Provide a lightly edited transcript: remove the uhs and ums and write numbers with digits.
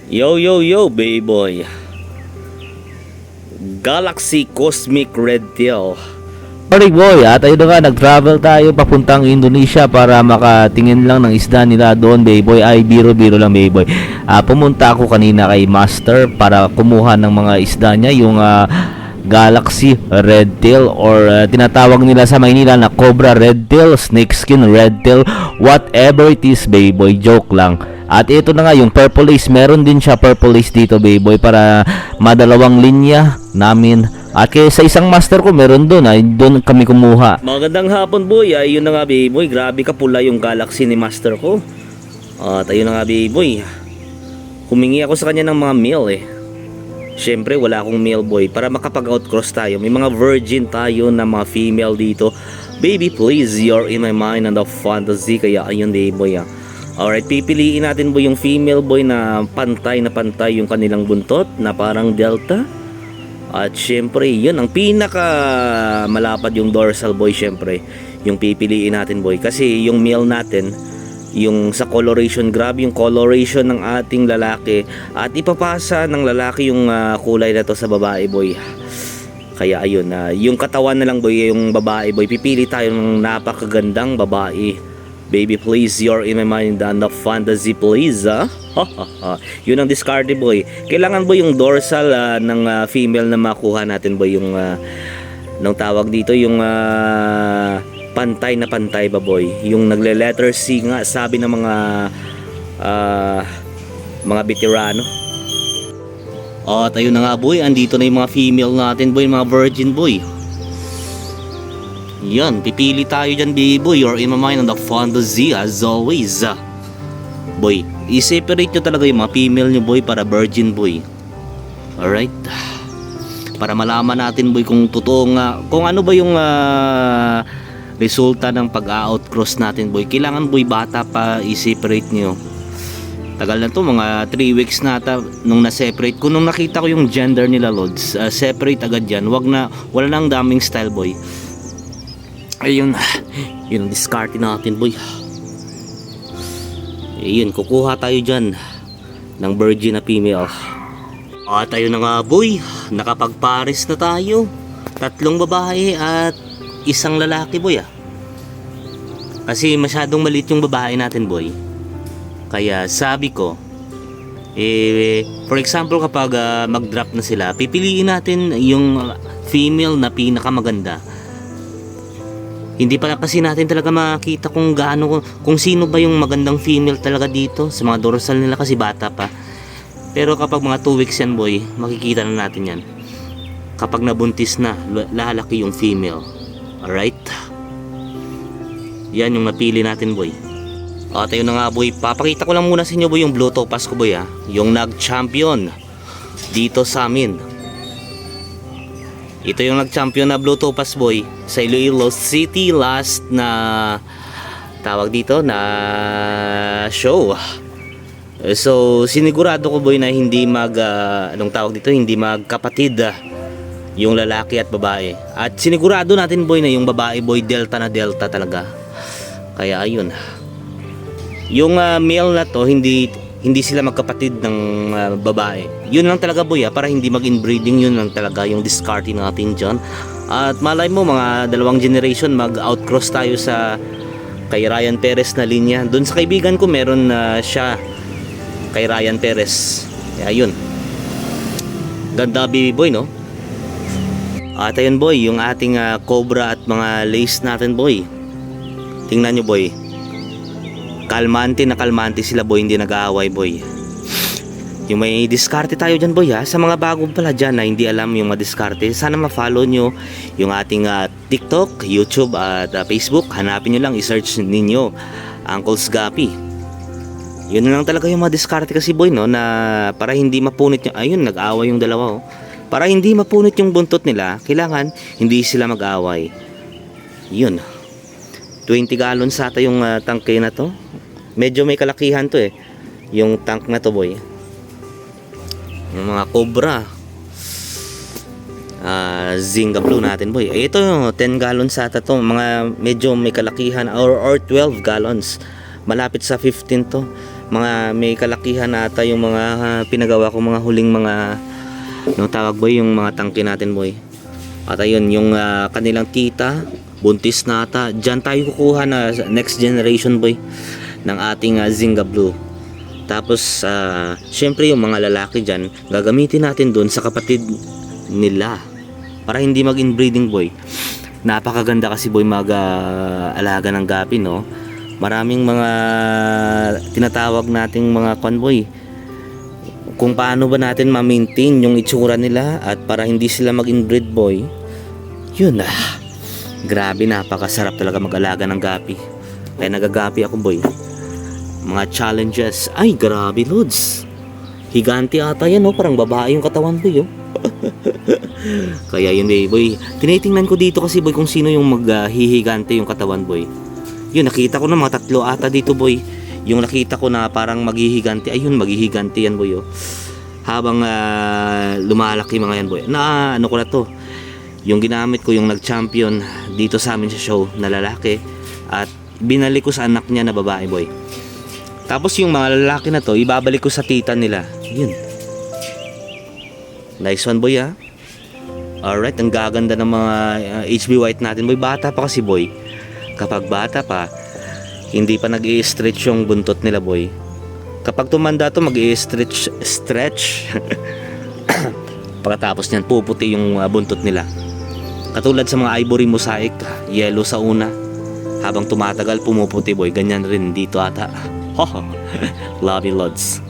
Yo yo yo baby boy, Galaxy Cosmic Red Tail. Sorry boy, at ayun na nga, nag-travel tayo papuntang Indonesia para makatingin lang ng isda nila doon, baby boy. Ay, biro-biro lang, baby boy. Pumunta ako kanina kay Master para kumuha ng mga isda niya, yung Galaxy Red Tail, or tinatawag nila sa Maynila na Cobra Red Tail, Snakeskin Red Tail, whatever it is, baby boy. Joke lang. At ito na nga yung purple lace, meron din siya purple lace dito, baby boy, para madalawang linya namin. At kaya sa isang master ko meron doon, ay doon kami kumuha. Magandang hapon boy, ayun na nga baby boy, grabe ka pula yung Galaxy ni Master ko. At ayun na nga baby boy, humingi ako sa kanya ng mga meal Syempre wala akong male boy para makapag-outcross tayo. May mga virgin tayo na mga female dito. Baby please, you're in my mind and the fantasy. Kaya ayun baby boy Alright, pipiliin natin boy yung female boy na pantay yung kanilang buntot na parang delta. At syempre yun ang pinaka malapad yung dorsal boy, syempre yung pipiliin natin boy. Kasi yung male natin, yung sa coloration, grabe yung coloration ng ating lalaki. At ipapasa ng lalaki yung kulay na to sa babae boy. Kaya ayun, yung katawan na lang boy, yung babae boy, pipili tayo ng napakagandang babae. Baby please, you're in my mind and the fantasy please Yun ang discard boy. Kailangan boy yung dorsal ng female na makuha natin boy, yung nung tawag dito yung pantay na pantay ba boy, yung nagle letter C nga sabi ng mga veterano. At ayun na nga boy, andito na yung mga female natin boy, mga virgin boy. Yan, pipili tayo dyan baby boy, you're in my mind on the fantasy as always boy. I-separate nyo talaga yung mga female nyo boy para virgin boy. Alright, para malaman natin boy kung totoo nga, kung ano ba yung resulta ng pag-outcross natin boy. Kailangan boy bata pa i-separate nyo. Tagal na to, mga 3 weeks na ata nung na-separate ko. Nung nakita ko yung gender nila lods, separate agad yan. Wala nang daming style boy. Ayun, yun ang discarding natin boy. Ayun, kukuha tayo dyan ng virgin na female. At ayun na nga boy, nakapagpares na tayo. 3 babae at 1 lalaki boy Kasi masyadong maliit yung babae natin boy. Kaya sabi ko, for example kapag mag-drop na sila, pipiliin natin yung female na pinakamaganda. Hindi pa kasi natin talaga makita kung gaano, kung sino ba yung magandang female talaga dito sa mga dorsal nila kasi bata pa. Pero kapag mga 2 weeks yan boy, makikita na natin yan. Kapag nabuntis na, lalaki yung female. Alright, yan yung napili natin boy. At ayun na nga boy, papakita ko lang muna sa inyo boy yung blue topaz ko boy yung nag-champion dito sa amin. Ito yung nag-champion na blue topaz boy sa Iloilo City last na tawag dito na show. So sinigurado ko boy na hindi anong tawag dito, hindi magkapatid yung lalaki at babae. At sinigurado natin boy na yung babae boy delta na delta talaga. Kaya ayun, yung male na to hindi sila magkapatid ng babae. Yun lang talaga boy para hindi mag-inbreeding. Yun lang talaga yung discarding natin dyan. At malay mo mga 2 generation mag-outcross tayo sa kay Ryan Perez na linya. Doon sa kaibigan ko meron siya kay Ryan Perez. Kaya yun, ganda baby boy no. At ayun boy, yung ating cobra at mga lace natin boy. Tingnan nyo boy, kalmante na kalmante sila boy, hindi nag-aaway boy. Yung may diskarte tayo dyan boy sa mga bagong pala dyan na hindi alam yung mga diskarte, sana ma-follow nyo yung ating TikTok, YouTube at Facebook. Hanapin nyo lang, i-search ninyo Uncle's Gapi. Yun lang talaga yung mga diskarte kasi boy no, na para hindi mapunit yung, ayun nag-aaway yung dalawa para hindi mapunit yung buntot nila, kailangan hindi sila mag-aaway. Yun, 20 gallons ata yung tangke na to. Medyo may kalakihan to yung tank na to boy. Yung mga cobra Zinga Blue natin boy. Ito 10 gallons ata to. Mga medyo may kalakihan, or 12 gallons. Malapit sa 15 to. may kalakihan ata yung mga pinagawa ko mga huling mga no tawag boy yung mga tangke natin boy. At ayun yung kanilang tita buntis na ata. Diyan tayo kukuha na next generation boy ng ating Zinga Blue. Tapos syempre yung mga lalaki diyan gagamitin natin doon sa kapatid nila para hindi mag-inbreeding boy. Napakaganda kasi boy mag-alaga ng gapi no. Maraming mga tinatawag nating mga convoy kung paano ba natin ma-maintain yung itsura nila at para hindi sila mag-inbreed boy. Yun grabe, napakasarap talaga mag-alaga ng gapi. Kaya nagagapi ako boy. Mga challenges, ay grabe lods. Higanti ata yan no, parang babae yung katawan boy oh. Kaya yun boy, tinitingnan ko dito kasi boy kung sino yung maghihigante yung katawan boy. Yun, nakita ko na mga 3 ata dito boy. Yung nakita ko na parang maghihiganti, ayun maghihiganti yan boy oh. Habang lumalaki mga yan boy. Na ano ko na to, yung ginamit ko yung nag-champion dito sa amin sa show na lalaki at binalik ko sa anak niya na babae boy. Tapos yung mga lalaki na to ibabalik ko sa tita nila. Yun. Nice one boy ah. Alright, ang gaganda ng mga HB White natin boy. Bata pa kasi boy. Kapag bata pa, hindi pa nag-i-stretch yung buntot nila boy. Kapag tumanda to, mag-i-stretch. Pagkatapos niyan, puputi yung buntot nila. Katulad sa mga ivory mosaic, yellow sa una. Habang tumatagal, pumuputi boy. Ganyan rin dito ata. Love you lods.